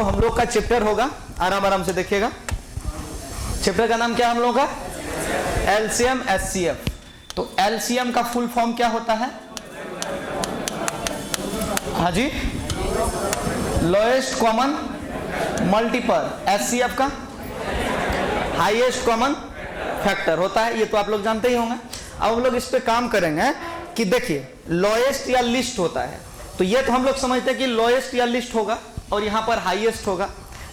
हम लोग का चैप्टर होगा, आराम आराम से देखिएगा। चैप्टर का नाम क्या है हम लोगों का? LCM HCF. तो एलसीएम का फुल फॉर्म क्या होता है? हाँ जी, लोएस्ट कॉमन मल्टीपल। एचसीएफ का हाईएस्ट कॉमन फैक्टर होता है, ये तो आप लोग जानते ही होंगे। अब हम लोग इस पे काम करेंगे कि देखिए लोएस्ट या लिस्ट होता है, तो ये तो हम लोग समझते हैं कि लोएस्ट या लिस्ट होगा और यहाँ पर हाईएस्ट होगा,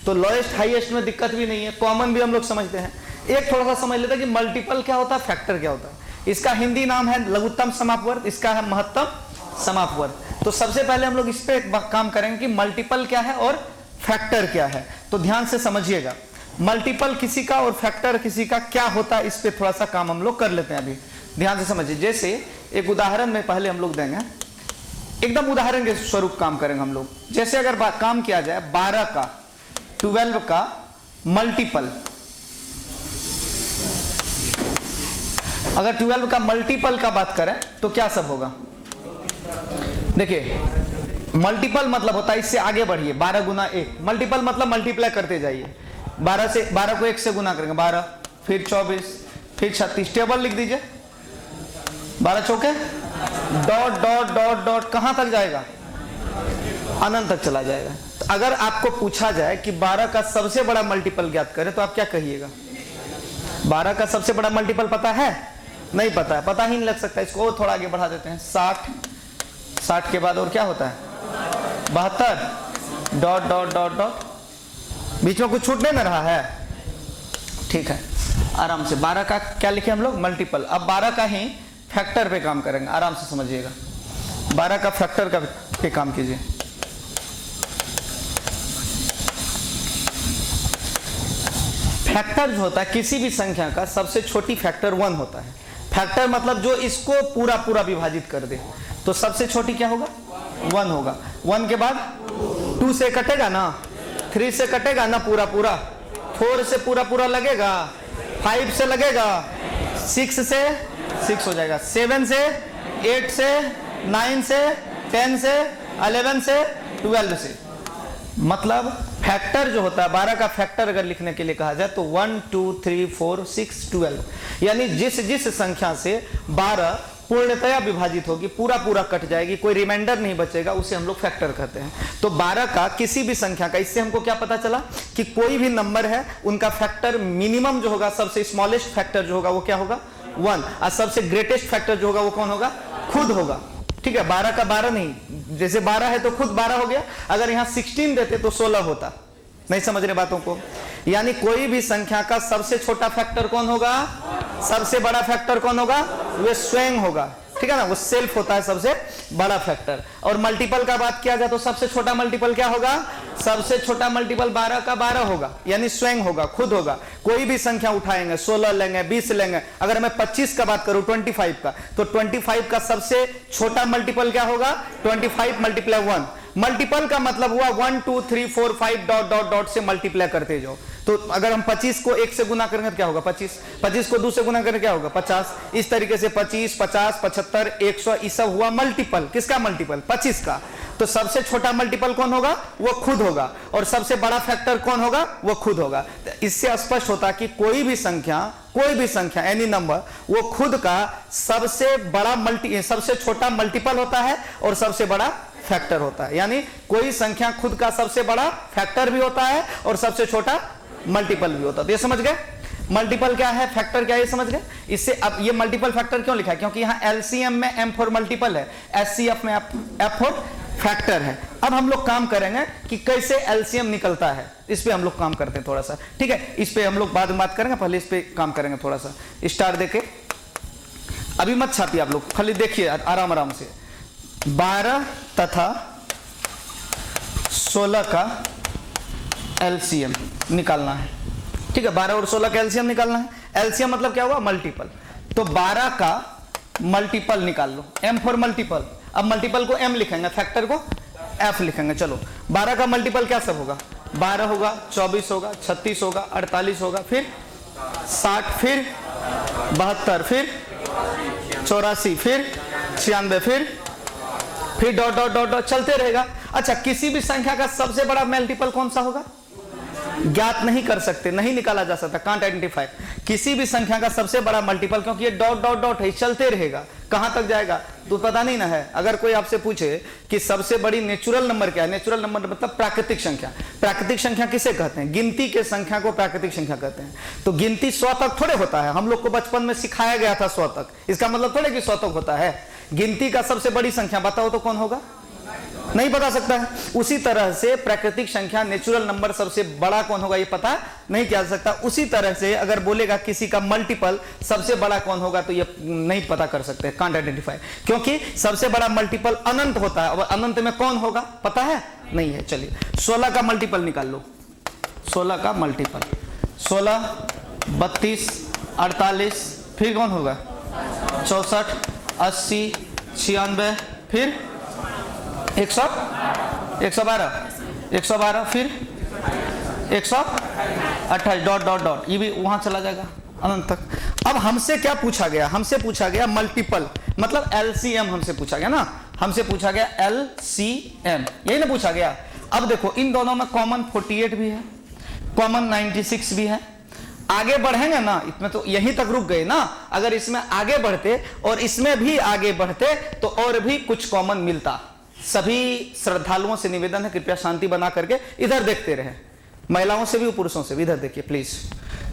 तो लोएस्ट हाईएस्ट में दिक्कत भी नहीं है, कॉमन भी हम लोग समझते हैं। एक थोड़ा सा समझ लेते हैं कि मल्टीपल क्या होता है, फैक्टर क्या होता है। इसका हिंदी नाम है लघुत्तम समापवर्ग, इसका है महत्तम समापवर्ग। तो सबसे पहले हम लोग इस पे काम करेंगे कि मल्टीपल क्या है और फैक्टर क्या है। तो ध्यान से समझिएगा, मल्टीपल किसी का और फैक्टर किसी का क्या होता है, इस पे थोड़ा सा काम हम लोग कर लेते हैं। अभी ध्यान से समझिए। जैसे एक उदाहरण में पहले हम लोग देंगे, एकदम उदाहरण के स्वरूप काम करेंगे हम लोग। जैसे अगर काम किया जाए 12 का 12 का मल्टीपल, अगर 12 का मल्टीपल का बात करें तो क्या सब होगा? देखिए मल्टीपल मतलब होता है, इससे आगे बढ़िए, 12 गुना 1। मल्टीपल मतलब मल्टीप्लाई करते जाइए, 12 को 1 से गुना करेंगे 12, फिर 24, फिर 36। टेबल लिख दीजिए, 12 चौके डॉट डॉट डॉट डॉट कहां तक जाएगा? अनंत तक चला जाएगा। तो अगर आपको पूछा जाए कि 12 का सबसे बड़ा मल्टीपल ज्ञात करें तो आप क्या कहिएगा? 12 का सबसे बड़ा मल्टीपल पता है? नहीं पता है, पता ही नहीं लग सकता। इसको और थोड़ा आगे बढ़ा देते हैं, 60 के बाद और क्या होता है? 72 डॉट डॉट डॉट डॉट, बीच में कुछ छूट नहीं ना रहा है? ठीक है, आराम से 12 का क्या लिखे हम लोग? मल्टीपल। अब 12 का ही फैक्टर पे काम करेंगे, आराम से समझिएगा। 12 का फैक्टर का पे काम कीजिए। फैक्टर जो होता है किसी भी संख्या का सबसे छोटी फैक्टर 1 होता है। फैक्टर मतलब जो इसको पूरा पूरा विभाजित कर दे, तो सबसे छोटी क्या होगा? 1 होगा। 1 के बाद 2 से कटेगा ना, 3 से कटेगा ना पूरा पूरा, 4 से पूरा पूरा लगेगा, 5 से लगेगा, 6 से 6 हो जाएगा, 7 से 8 से 9 से 10 से 11 से 12 से। मतलब फैक्टर जो होता है 12 का फैक्टर अगर लिखने के लिए कहा जाए तो 1 2 3 4 6 12, यानी जिस संख्या से 12 पूर्णतया विभाजित होगी, पूरा पूरा कट जाएगी, कोई रिमाइंडर नहीं बचेगा, उसे हम लोग फैक्टर कहते हैं। तो 12 का किसी भी संख्या का, इससे हमको क्या पता चला कि कोई भी नंबर है उनका फैक्टर मिनिमम जो होगा, सबसे स्मॉलेस्ट फैक्टर जो होगा वो क्या होगा? 1। और सबसे ग्रेटेस्ट फैक्टर जो होगा वो कौन होगा? खुद होगा। ठीक है, 12 का 12 नहीं, जैसे 12 है तो खुद 12 हो गया, अगर यहां 16 देते तो 16 होता। नहीं समझ रहे बातों को? यानी कोई भी संख्या का सबसे छोटा फैक्टर कौन होगा? सबसे बड़ा फैक्टर कौन होगा? वो स्वयं होगा। ठीक है ना, वो सेल्फ होता है सबसे बड़ा फैक्टर। और मल्टीपल का बात किया जाए तो सबसे छोटा मल्टीपल क्या होगा? सबसे छोटा मल्टीपल 12 का 12 होगा, यानी स्वयं होगा, खुद होगा। कोई भी संख्या उठाएंगे, 16 लेंगे, 20 लेंगे, अगर मैं 25 का बात करूं, 25 का, तो 25 का सबसे छोटा मल्टीपल क्या होगा? 25 मल्टीप्लाई 1। मल्टीपल का मतलब हुआ 1 2 3 4 5 डॉट डॉट डॉट से मल्टीप्लाई करते जाओ। तो अगर हम 25 को 1 से गुना करेंगे तो क्या होगा? 25 को 2 से गुना करेंगे क्या होगा? 50। इस तरीके से 25 50 75 100, ये सब हुआ मल्टीपल। किसका मल्टीपल? 25 का। तो सबसे छोटा मल्टीपल कौन होगा? वो खुद होगा। और सबसे बड़ा फैक्टर कौन होगा? वो खुद होगा। इससे स्पष्ट होता है कि कोई भी संख्या एनी नंबर, वो खुद का सबसे बड़ा सबसे छोटा मल्टीपल होता है और सबसे बड़ा फैक्टर होता है। यानी कोई संख्या खुद का सबसे बड़ा फैक्टर भी होता है और सबसे छोटा मल्टीपल भी होता है। तो ये समझ गए मल्टीपल क्या है, फैक्टर क्या है, ये समझ गए। इससे अब ये मल्टीपल फैक्टर क्यों लिखा है? क्योंकि यहाँ एलसीएम में M फॉर मल्टीपल है, एचसीएफ में F फॉर फैक्टर है। अब हम लोग काम करेंगे कि कैसे एलसीएम निकलता है, इस पे हम लोग काम करते हैं थोड़ा सा। ठीक है, इस पे हम लोग बाद में बात करेंगे, पहले इस पे काम करेंगे थोड़ा सा। स्टार देके अभी मत छापिए आप लोग, खाली देखिए आराम आराम से। 12 तथा 16 का एलसीएम निकालना है। ठीक है, 12 और 16 का एलसीएम निकालना है। एलसीएम मतलब क्या हुआ? मल्टीपल। तो 12 का मल्टीपल निकाल लो, M फॉर मल्टीपल। अब मल्टीपल को M लिखेंगे, फैक्टर को F लिखेंगे। चलो 12 का मल्टीपल क्या सब होगा? 12 होगा, 24 होगा, 36 होगा, 48 होगा, फिर 60, फिर 72, फिर 84, फिर 96, फिर फिर डॉट डॉट डॉट डॉट चलते रहेगा। अच्छा, किसी भी संख्या का सबसे बड़ा मल्टीपल कौन सा होगा? ज्ञात नहीं कर सकते, नहीं निकाला जा सकता, कांट आइडेंटिफाई। किसी भी संख्या का सबसे बड़ा मल्टीपल, क्योंकि ये डॉट डॉट डॉट है, चलते रहेगा, कहां तक जाएगा तो पता नहीं ना है। अगर कोई आपसे पूछे कि सबसे बड़ी नेचुरल नंबर क्या है, नेचुरल नंबर मतलब प्राकृतिक संख्या। प्राकृतिक संख्या किसे कहते हैं? गिनती के संख्या को प्राकृतिक संख्या कहते हैं। तो गिनती 100 तक थोड़े होता है, हम लोग को बचपन में सिखाया गया था 100 तक, इसका मतलब थोड़े कि 100 तक होता है। गिनती का सबसे बड़ी संख्या बताओ तो कौन होगा? नहीं बता सकता है। उसी तरह से प्राकृतिक संख्या, नेचुरल नंबर सबसे बड़ा कौन होगा ये पता नहीं किया जा सकता। उसी तरह से अगर बोलेगा किसी का मल्टीपल सबसे बड़ा कौन होगा तो ये नहीं पता कर सकते, कांट आइडेंटिफाई, क्योंकि सबसे बड़ा मल्टीपल अनंत होता है। और अनंत में कौन होगा पता है? नहीं है। चलिए 16 का मल्टीपल निकाल लो। 16 का मल्टीपल 16, 32, 48, फिर कौन होगा? 64, 80, 96, फिर 112, 112, फिर 128, डॉट डॉट डॉट, ये भी वहां चला जाएगा अनंत तक। अब हमसे क्या पूछा गया? हमसे पूछा गया मल्टीपल, मतलब एलसीएम हमसे पूछा गया ना, हमसे पूछा गया एलसीएम, यही ना पूछा गया। अब देखो इन दोनों में कॉमन 48 भी है, कॉमन 96 भी है। आगे बढ़ेंगे ना, इसमें तो यहीं तक रुक गए ना। अगर इसमें आगे बढ़ते और इसमें भी आगे बढ़ते तो और भी कुछ कॉमन मिलता। सभी श्रद्धालुओं से निवेदन है कृपया शांति बना करके इधर देखते रहे, महिलाओं से भी और पुरुषों से भी इधर देखिए प्लीज,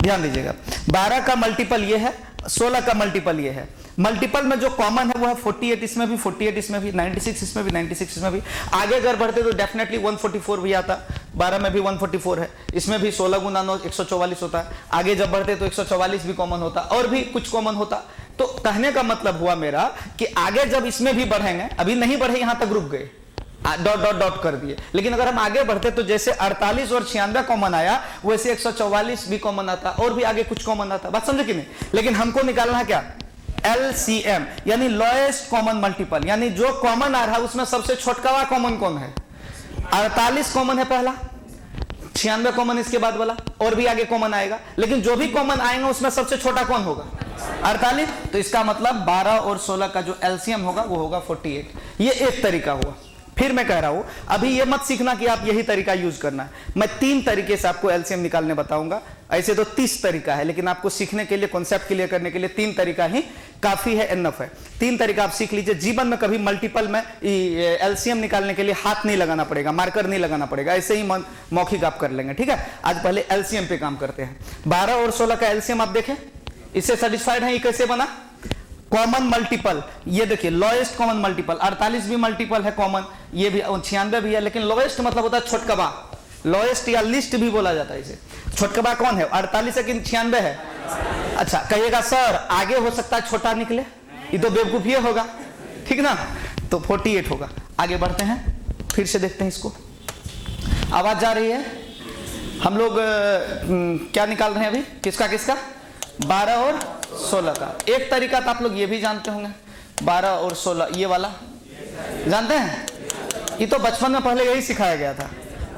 ध्यान दीजिएगा। 12 का मल्टीपल ये है, 16 का मल्टीपल ये है। मल्टीपल में जो कॉमन है वो है 48, इसमें भी 48, इसमें भी 96, इसमें भी 96, इसमें भी। आगे अगर बढ़ते तो डेफिनेटली 144 भी आता, 12 में भी 144 है, इसमें भी 16 गुना 9 144 होता है। आगे जब बढ़ते तो 144 भी कॉमन होता और भी कुछ कॉमन होता। तो कहने का मतलब हुआ मेरा कि आगे जब इसमें भी बढ़ेंगे, अभी नहीं बढ़े यहां तक रुक गए, डॉट डॉट डॉट कर दिए, लेकिन अगर हम आगे बढ़ते तो जैसे 48 और 96 कॉमन आया वैसे 144 भी कॉमन आता और भी आगे कुछ कॉमन आता। बात समझे कि नहीं? लेकिन हमको निकालना है क्या? एलसीएम, यानी लोएस्ट कॉमन मल्टीपल, यानी जो कॉमन आ रहा है उसमें सबसे छोटका कॉमन कौन है? 48 कॉमन है पहला, 96 कॉमन इसके बाद वाला, और भी आगे कॉमन आएगा, लेकिन जो भी कॉमन आएगा उसमें सबसे छोटा कौन होगा? 48। तो इसका मतलब 12 और 16 का जो एलसीएम होगा वो होगा 48। ये एक तरीका हुआ। फिर मैं कह रहा हूं अभी ये मत सीखना कि आप यही तरीका यूज करना है। मैं 3 तरीके से आपको एलसीएम निकालने बताऊंगा। ऐसे तो 30 तरीका है, लेकिन आपको सीखने के लिए, कॉन्सेप्ट क्लियर करने के लिए 3 तरीका ही काफी है, एनफ है। 3 तरीका आप सीख लीजिए। जीवन में कभी मल्टीपल में एलसीएम निकालने के लिए हाथ नहीं लगाना पड़ेगा, मार्कर नहीं लगाना पड़ेगा, ऐसे ही मौखिक आप कर लेंगे। ठीक है, आज पहले एलसीएम पे काम करते हैं। 12 और 16 का एलसीएम आप देखें, इससे सेटिस्फाइड है? ये कैसे बना? कॉमन मल्टीपल, ये देखिए लोएस्ट कॉमन मल्टीपल, 48 भी मल्टीपल है कॉमन, ये भी 96 भी है, लेकिन लोएस्ट मतलब होता है छोटकबा, लोएस्ट या लिस्ट भी बोला जाता है इसे। छोटकबा कौन है? 48 है कि 96 है? अच्छा, कहिएगा सर आगे हो सकता है छोटा निकले, ये तो बेवकूफी होगा, ठीक ना? तो 48 होगा। आगे बढ़ते हैं, फिर से देखते हैं इसको। आवाज जा रही है? हम लोग क्या निकाल रहे हैं अभी? किसका किसका? 12 और 16 का। एक तरीका तो आप लोग ये भी जानते होंगे, 12 और 16 ये वाला जानते हैं? ये तो बचपन में पहले यही सिखाया गया था।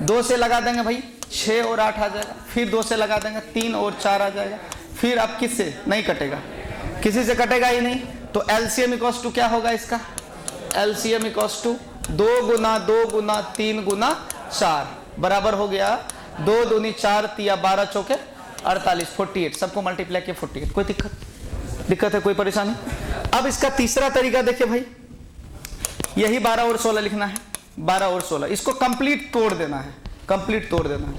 2 से लगा देंगे भाई 6 और 8 आ जाएगा, फिर 2 से लगा देंगे 3 और 4 आ जाएगा, फिर आप किससे नहीं कटेगा, किसी से कटेगा ही नहीं। तो एलसीएम इक्वल्स टू क्या होगा इसका? एलसीएम इक्वल्स टू 2 गुना 2 गुना 3 गुना 4 बराबर हो गया 2 दूनी 4 तिया 12 चौके 48, 48 सबको मल्टीप्लाई किया 48। कोई दिक्कत है? कोई परेशानी? अब इसका तीसरा तरीका देखिए भाई, यही 12 और 16 लिखना है। 12 और 16 इसको कंप्लीट तोड़ देना है, कंप्लीट तोड़ देना है।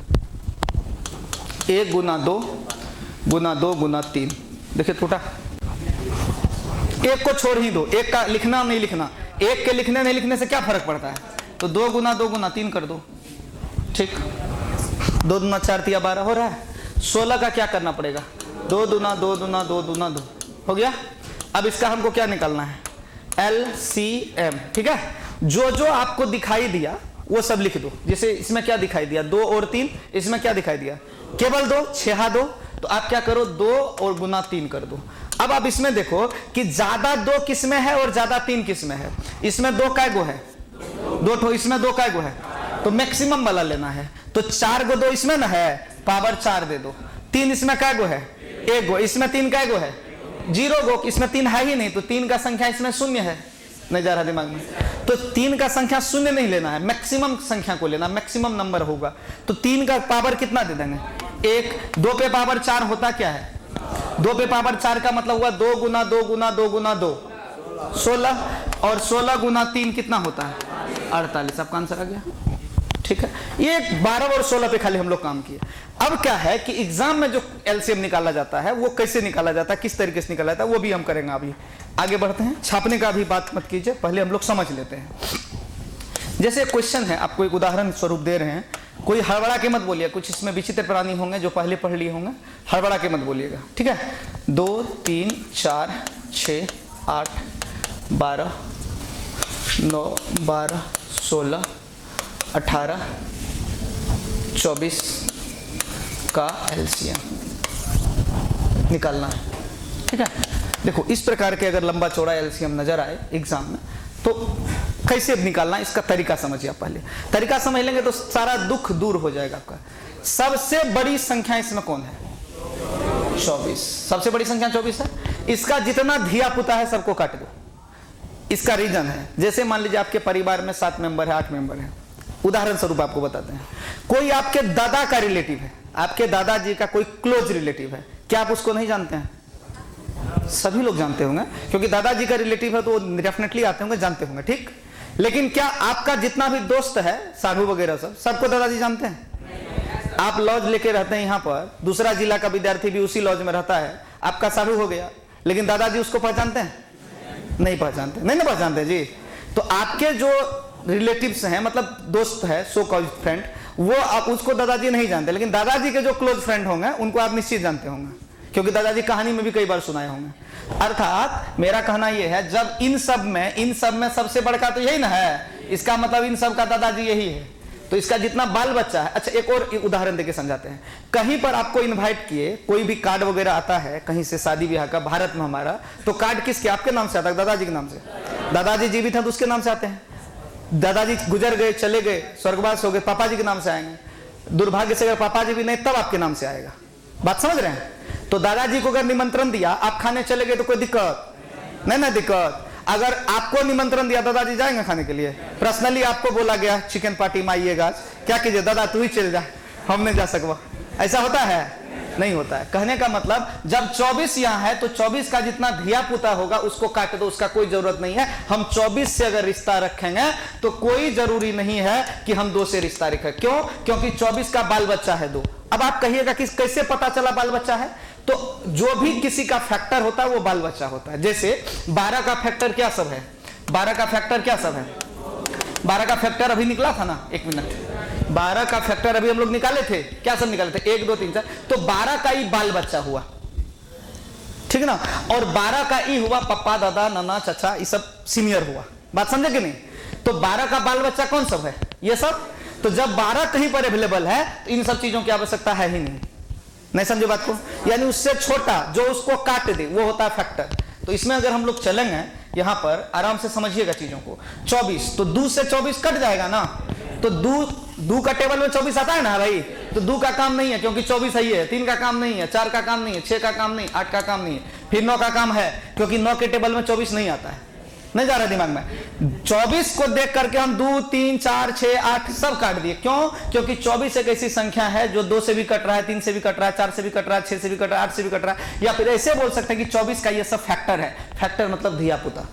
1 गुना 2 गुना 2 गुना 3, देखिए टूटा। एक को छोड़ ही दो, एक का लिखना नहीं लिखना, एक के लिखने नहीं लिखने से क्या फर्क पड़ता है? तो 2 गुना 2 गुना 3 कर दो, ठीक। 2 दूना 4 तिया 12 हो रहा है। 16 का क्या करना पड़ेगा? 2 दूना 2 दूना 2 दूना 2 हो गया। अब इसका हमको क्या निकालना है? LCM, ठीक है। जो जो आपको दिखाई दिया वो सब लिख दो। जैसे इसमें क्या दिखाई दिया? 2 और 3, इसमें क्या दिखाई दिया? केवल 2, 6 2, तो आप क्या करो 2 और गुना 3 कर दो। अब आप इसमें देखो कि ज्यादा 2 किस में है और ज्यादा 3 किस में है। इसमें 2 काय गो है? 2 ठो, इसमें 2 काय गो है? तो मैक्सिमम वाला लेना है। तो 4 गो 2 इसमें ना है, पावर 4 दे दो। 3 इसमें काय गो है? 1 गो। इसमें 3 काय गो है? 0 गो। इसमें 3 है ही नहीं, तो 3 का संख्या इसमें 0 है, नहीं जा रहा दिमाग में। तो 3 का संख्या शून्य नहीं लेना है, मैक्सिमम संख्या को लेना, मैक्सिमम नंबर होगा। तो 3 का पावर कितना दे देंगे? 1। 2 पे पावर 4 होता क्या है? 2 पे पावर 4 का मतलब हुआ 2 गुना 2 गुना 2 गुना 2 16, और 16 गुना 3 कितना होता है? 48। आपका आंसर आ गया। ठीक है, ये 12 और 16 पे खाली हम लोग काम किए। अब क्या है कि एग्जाम में जो एलसीएम निकाला जाता है वो कैसे निकाला जाता है, किस तरीके से निकाला जाता है, वो भी हम करेंगे। अभी आगे बढ़ते हैं। छापने का भी बात मत कीजिए, पहले हम लोग समझ लेते हैं। जैसे क्वेश्चन है, आपको एक उदाहरण स्वरूप दे रहे हैं, कोई हड़बड़ा के मत बोलिए, कुछ इसमें विचित्र प्राणी होंगे जो पहले पढ़ लिए होंगे, हड़बड़ा के मत बोलिएगा। ठीक है, 2 3 4 6 8 12 9 12 16 18 24 का एलसीएम निकालना है। ठीक है, देखो इस प्रकार के अगर लंबा चौड़ा एलसीएम नजर आए एग्जाम में तो कैसे निकालना, इसका तरीका समझिए। आप पहले तरीका समझ लेंगे तो सारा दुख दूर हो जाएगा आपका। सबसे बड़ी संख्या इसमें कौन है? 24। सबसे बड़ी संख्या 24 है। इसका जितना धिया पुता है सबको काट दो। इसका रीजन है, जैसे मान लीजिए आपके परिवार में 7 मेंबर है, 8 मेंबर है, उदाहरण स्वरूप आपको बताते हैं। कोई आपके दादा का रिलेटिव है, आपके दादाजी का कोई क्लोज रिलेटिव है, क्या आप उसको नहीं जानते हैं? सभी लोग जानते होंगे, क्योंकि दादाजी का रिलेटिव है तो डेफिनेटली आते होंगे, जानते होंगे। ठीक, लेकिन क्या आपका जितना भी दोस्त है, साधु वगैरह सबको दादाजी जानते हैं? आप लॉज लेके रहते हैं यहाँ पर, दूसरा जिला का विद्यार्थी भी उसी लॉज में रहता है, आपका साधु हो गया, लेकिन दादाजी उसको पहचानते हैं? नहीं पहचानते, नहीं ना पहचानते जी। तो आपके जो रिलेटिव्स हैं, मतलब दोस्त है, सो कॉल्ड फ्रेंड, वो आप उसको दादाजी नहीं जानते, लेकिन दादाजी के जो क्लोज फ्रेंड होंगे उनको आप निश्चित जानते होंगे, क्योंकि दादाजी कहानी में भी कई बार सुनाए होंगे। अर्थात मेरा कहना यह है, जब इन सब में सबसे बड़का तो यही ना है, इसका मतलब इन सब का दादाजी यही है। तो इसका जितना बाल बच्चा है। अच्छा, एक और उदाहरण देके समझाते हैं। कहीं पर आपको इनवाइट किए, कोई भी कार्ड वगैरह आता है कहीं से, शादी ब्याह का, भारत में हमारा, तो कार्ड किसके? आपके नाम से आता है, दादाजी के नाम से। दादाजी जीवित है तो उसके नाम से आते हैं। दादाजी गुजर गए, चले गए, स्वर्गवास हो गए, पापा जी के नाम से आएंगे। दुर्भाग्य से अगर पापा जी भी नहीं, तब आपके नाम से आएगा। बात समझ रहे हैं? तो दादाजी को अगर निमंत्रण दिया, आप खाने चले गए तो कोई दिक्कत नहीं ना? दिक्कत। अगर आपको निमंत्रण दिया, दादाजी जाएंगे खाने के लिए, पर्सनली आपको बोला गया चिकन पार्टी में आइएगा, क्या कीजिए? दादा तू ही चल जा, हम नहीं जा सकवा। ऐसा होता है? नहीं होता है। कहने का मतलब, जब 24 यहाँ है तो 24 का जितना धिया पुता होगा उसको काट दो, उसका कोई जरूरत नहीं है। हम 24 से अगर रिश्ता रखेंगे तो कोई जरूरी नहीं है कि हम 2 से रिश्ता रखें। क्यों? क्योंकि 24 का बाल बच्चा है 2। अब आप कहिएगा कि कैसे पता चला बाल बच्चा है? तो जो भी किसी का फैक्टर होता है वो बाल बच्चा होता है। जैसे 12 का फैक्टर क्या सब है? 12 का फैक्टर क्या सब है? 12 का फैक्टर अभी निकला था ना, 1 मिनट। 12 का फैक्टर अभी हम लोग निकाले थे, क्या सब निकाले थे? 1 2 3 4। तो 12 का ही बाल बच्चा हुआ, ठीक है ना? और 12 का ही हुआ पप्पा, दादा, नाना, चाचा, ये सब सीनियर हुआ। बात समझे कि नहीं? तो 12 का बाल बच्चा कौन सब है? ये सब। तो जब 12 कहीं पर अवेलेबल है तो इन सब चीजों की आवश्यकता है ही नहीं समझे बात को? यानी उससे छोटा जो उसको काट दे वो होता है फैक्टर। तो इसमें अगर हम लोग चलेंगे यहां पर, आराम से समझिएगा चीजों को। 24, तो 2 से 24 कट जाएगा ना, तो 2 का टेबल में 24 आता है ना भाई, तो 2 का काम नहीं है क्योंकि 24 ही है। 3 का काम नहीं है, 4 का काम नहीं है, 6 का काम नहीं, 8 का काम नहीं है, फिर 9 का काम है, क्योंकि 9 के टेबल में 24 नहीं आता है। नहीं जा रहा दिमाग में? 24 को देख करके हम 2 3 4 6 8 सब काट दिए। क्यों? क्योंकि 24 एक ऐसी संख्या है जो 2 से भी कट रहा है, 3 से भी कट रहा है, 4 से भी कट रहा है, 6 से भी कट रहा है, 8 से भी कट रहा है। या फिर ऐसे बोल सकते हैं कि 24 का ये सब फैक्टर है। फैक्टर मतलब धिया पुता,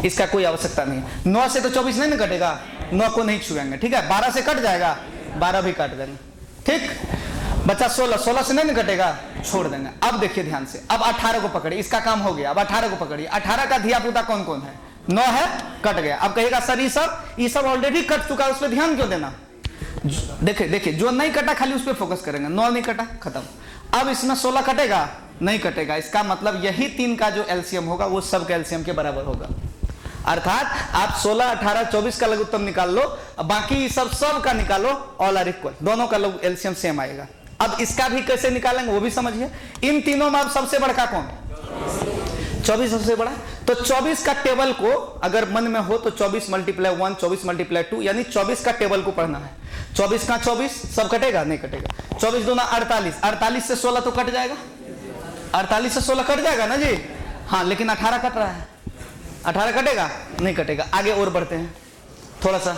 इसका कोई आवश्यकता नहीं। 9 से तो 24 नहीं ना कटेगा, 9 को नहीं छुएंगे, ठीक है? 12 से कट जाएगा, 12 भी काट देंगे, ठीक? बच्चा 16 से नहीं कटेगा, छोड़ देंगे। अब देखिए ध्यान से, अब 18 को पकड़िए, इसका काम हो गया। अब 18 को पकड़िए। 18 का धिया पुता कौन कौन है? 9 है, कट गया। अब कहेगा सर ये सब ऑलरेडी कट चुका है, उस पर ध्यान क्यों देना? देखिए जो नहीं कटा खाली उस पर फोकस करेंगे। 9 नहीं कटा, खत्म। अब इसमें 16 कटेगा? नहीं कटेगा। इसका मतलब यही 3 का जो एलसीएम होगा वो सब एलसीएम के बराबर होगा। अर्थात आप 16 18 24 का लघुत्तम निकाल लो, बाकी सब का निकालो, ऑल आर इक्वल, दोनों का एलसीएम सेम आएगा। अब इसका भी कैसे निकालेंगे वो भी समझिए। इन तीनों में अब सबसे बड़ा कौन? 24 सबसे बड़ा। तो 24 का टेबल को अगर मन में हो तो 24 × 1, 24 × 2, यानी 24 का टेबल को पढ़ना है। 24 का 24 सब कटेगा? नहीं कटेगा। 24 दूना 48, 48 से 16 तो कट जाएगा, 48 से 16 कट जाएगा ना जी। हाँ, लेकिन 18 कट रहा है, 18 कटेगा? नहीं कटेगा। आगे और बढ़ते हैं थोड़ा सा।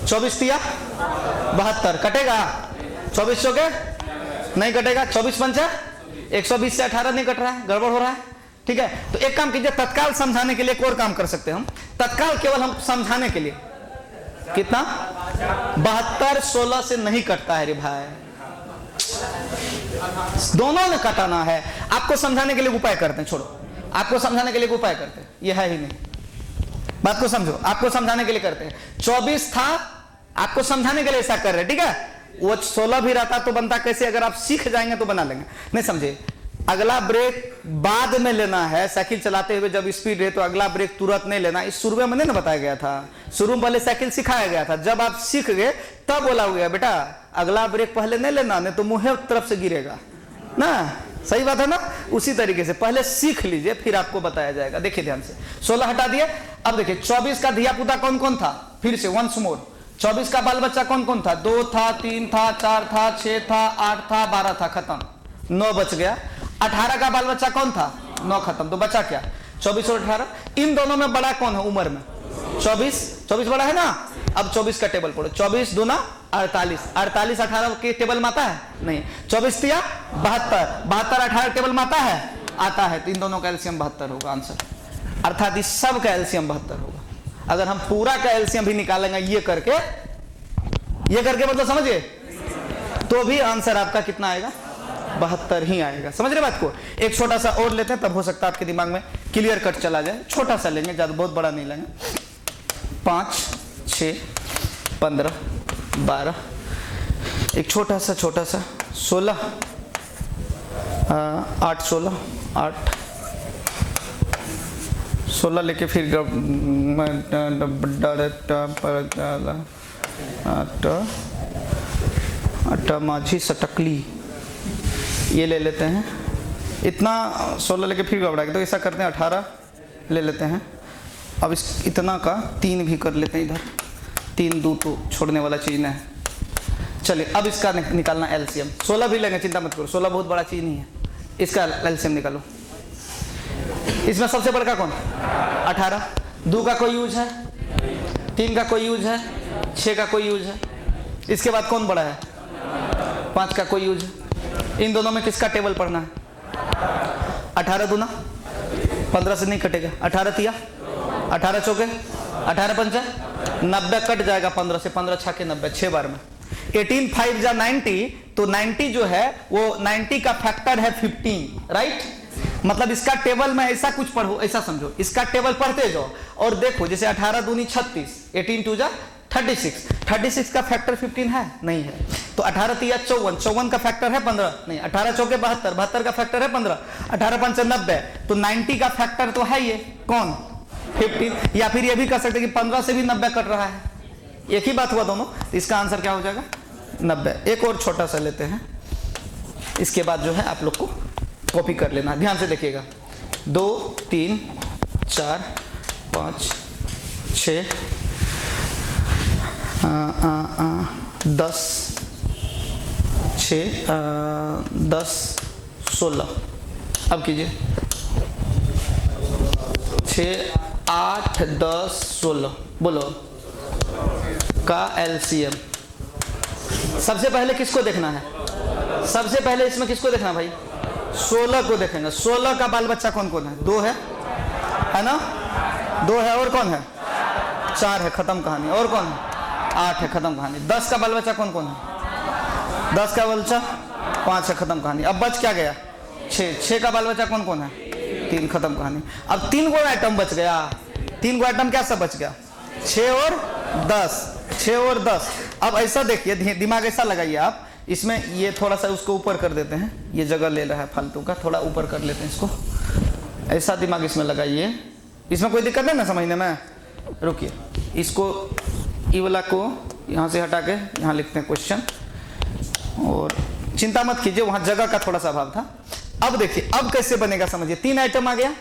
24 तिया 72 कटेगा? 24 चौके नहीं कटेगा। 24 पंचा 120 से 18 नहीं कट रहा है, गड़बड़ हो रहा है। ठीक है, तो एक काम कीजिए, तत्काल समझाने के लिए एक और काम कर सकते हैं हम। तत्काल केवल हम समझाने के लिए कितना 72 16 से नहीं कटता है रे भाई, दोनों ने कटाना है। आपको समझाने के लिए उपाय करते हैं, छोड़ो, आपको समझाने के लिए उपाय करते हैं, ये है ही नहीं, बात को समझो, आपको समझाने के लिए करते हैं। 24 था, आपको समझाने के लिए ऐसा कर रहे हैं, ठीक है। वो 16 भी रहता तो बनता कैसे, अगर आप सीख जाएंगे तो बना लेंगे। नहीं समझे, अगला ब्रेक बाद में लेना है। साइकिल चलाते हुए जब स्पीड है तो अगला ब्रेक तुरंत नहीं लेना। इस शुरू में नहीं बताया गया था, शुरू में पहले साइकिल सिखाया गया था। जब आप सीख गए तब बोला गया बेटा अगला ब्रेक पहले नहीं लेना, नहीं तो मुंह तरफ से गिरेगा ना। सही बात है ना। उसी तरीके से पहले सीख लीजिए, फिर आपको बताया जाएगा। देखिए ध्यान से, 16 हटा दिए। अब देखिए 24 का धिया पुता कौन कौन था, फिर से वंस मोर। 24 का बाल बच्चा कौन कौन था, 2 था, 3 था, 4 था, 6 था, 8 था, 12 था, खत्म, 9 बच गया। 18 का बाल बच्चा कौन था, 9 खत्म, तो बचा क्या, 24 और 18। इन दोनों में बड़ा कौन है उम्र में, 24 बड़ा है ना। अब 24 का टेबल पढ़ो, 24 दूना 48, 48 18 के टेबल में आता है नहीं। 24 तिया 72, 72 18 टेबल में आता है, आता है। तो इन दोनों का एलसीएम 72 होगा आंसर, अर्थात इस सब का एलसीएम 72 होगा। अगर हम पूरा का एलसीएम भी निकालेंगे ये करके मतलब समझिए, तो भी आंसर आपका कितना आएगा, 72 ही आएगा। समझ रहे बात को। एक छोटा सा और लेते हैं, तब हो सकता है आपके दिमाग में क्लियर कट चला जाए। छोटा सा लेंगे, ज्यादा बहुत बड़ा नहीं लेंगे। 5 6 15 12, एक छोटा सा 16 8 16 लेके फिर आटा माझी सटकली ये ले लेते हैं। इतना 16 लेके फिर घबरा के, तो ऐसा करते हैं 18 ले लेते हैं। अब इस इतना का 3 भी कर लेते हैं इधर, 3 2 तो छोड़ने वाला चीज़ नहीं है। चलिए अब इसका निकालना एलसीएम। 16 भी लेंगे, चिंता मत करो, 16 बहुत बड़ा चीज़ नहीं है। इसका एलसीएम निकालो। इसमें सबसे बड़ा कौन, 18। 2 का कोई यूज है, 3 का कोई यूज है, 6 का कोई यूज है। इसके बाद कौन बड़ा है, 5 का कोई यूज है। इन दोनों में किसका टेबल पढ़ना है, 18 दूना 15 से नहीं कटेगा, 18 तिया 18 चौके 18 पंचा 90 कट जाएगा 15 से, 15 छाके 90, 6 बार में। 18 5 जा 90, तो 90 जो है वो 90 का फैक्टर है 15, राइट। मतलब इसका टेबल में ऐसा कुछ पढ़ो, ऐसा समझो, इसका टेबल पढ़ते जाओ और देखो, जैसे 18 दूनी 36, 18 2 जा 36 का फैक्टर 15 है नहीं है। तो 18 तिया 54 का फैक्टर है 15 नहीं। 18 चौके 72 का फैक्टर है 15, 18 पंच 90, तो 90 का फैक्टर तो है ये कौन, 15। या फिर ये भी कर सकते कि 15 से भी 90 कट रहा है, एक ही बात हुआ दोनों। इसका आंसर क्या हो जाएगा, 90। एक और छोटा सा लेते हैं, इसके बाद जो है आप लोग को कॉपी कर लेना, ध्यान से देखिएगा। 2 3 4 5 6 10 6 10 16। अब कीजिए 6 8 10 16 बोलो का एलसीएम। सबसे पहले किसको देखना है, सबसे पहले इसमें किसको देखना भाई, 16 को देखेंगे। 16 का बाल बच्चा कौन कौन है, 2 है ना, 2 है, और कौन है, 4 है, खत्म कहानी। और कौन है, 8 है, खत्म कहानी। 10 का बाल बच्चा कौन कौन है, 10 का बाल बच्चा 5 है, खत्म कहानी। अब बच क्या गया, 6 का बाल बच्चा कौन कौन है, 3, खत्म कहानी। अब 3 गो आइटम बच गया, 3 गो आइटम क्या सब बच गया, 6 और 10। अब ऐसा देखिए, दिमाग ऐसा लगाइए आप, इसमें ये थोड़ा सा उसको ऊपर कर देते हैं, ये जगह ले रहा है फालतू का, थोड़ा ऊपर कर लेते हैं इसको। ऐसा दिमाग इसमें लगाइए, इसमें कोई दिक्कत नहीं ना समझने में। रुकिए, इसको ई वाला को यहाँ से हटा के यहाँ लिखते हैं क्वेश्चन, और चिंता मत कीजिए, वहाँ जगह का थोड़ा सा अभाव था। अब देखिए अब कैसे बनेगा, समझिए। 3 आइटम आ गया,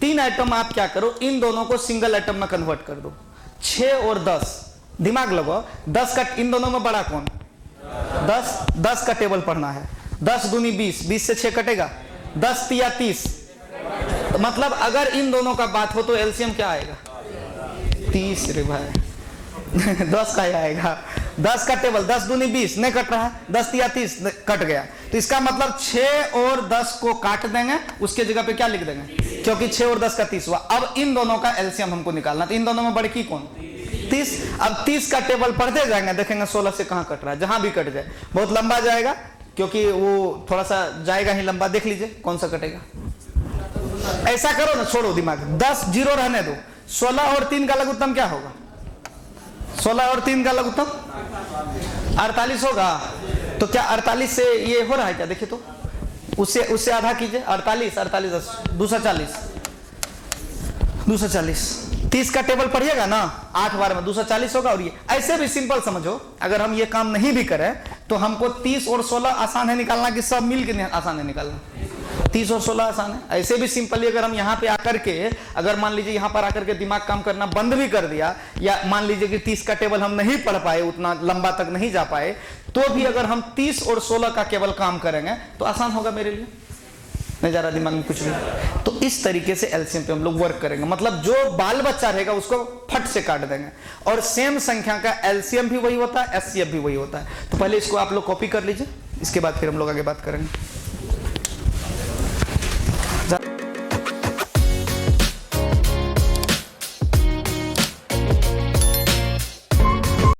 3 आइटम आप क्या करो, इन दोनों को सिंगल आइटम में कन्वर्ट कर दो। 6 और 10, दिमाग लगाओ, 10 का इन दोनों में बड़ा कौन, 10 का टेबल पढ़ना है। 10 दूनी 20, 20 से 6 कटेगा, 10 तिया 30, तो मतलब अगर इन दोनों का बात हो तो एलसीएम क्या आएगा? 30 रे भाई 10 का ही आएगा। 10 का टेबल 10 दूनी 20 नहीं कट रहा है, 10 या 30 कट गया, तो इसका मतलब 6 और 10 को काट देंगे, उसके जगह पे क्या लिख देंगे, क्योंकि 6 और 10 का 30 हुआ। अब इन दोनों का एलसीएम हमको निकालना, तो इन दोनों में बड़की कौन? 30। अब 30 का टेबल पढ़ते जाएंगे, देखेंगे 16 से कहाँ कट रहा है, जहां भी कट जाए बहुत लंबा जाएगा, क्योंकि वो थोड़ा सा जाएगा ही लंबा, देख लीजिए कौन सा कटेगा। ऐसा करो ना, छोड़ो दिमाग, 10 जीरो रहने दो, 16 और 3 का लघुत्तम क्या होगा? 16 और 3 का लघुत्तम 48 होगा। तो क्या 48 से ये हो रहा है क्या? देखिए तो उससे आधा कीजिए, 48 48 240 240। 30 का टेबल पढ़िएगा ना 8 बार में 240 होगा। और ये ऐसे भी सिंपल समझो, अगर हम ये काम नहीं भी करें तो हमको 30 और 16 आसान है निकालना कि सब मिल के आसान है निकालना? 30 और 16 आसान है। ऐसे भी सिंपली अगर हम यहाँ पे आकर के, अगर मान लीजिए यहाँ पर आकर के दिमाग काम करना बंद भी कर दिया, या मान लीजिए कि 30 का टेबल हम नहीं पढ़ पाए, उतना लंबा तक नहीं जा पाए, तो भी अगर हम 30 और 16 का केवल काम करेंगे तो आसान होगा मेरे लिए, नहीं जा रहा दिमाग में कुछ भी। तो इस तरीके से एलसीएम पे हम लोग वर्क करेंगे, मतलब जो बाल बच्चा रहेगा उसको फट से काट देंगे। और सेम संख्या का एलसीएम भी वही होता है, एचसीएफ भी वही होता है। तो पहले इसको आप लोग कॉपी कर लीजिए, इसके बाद फिर हम लोग आगे बात करेंगे।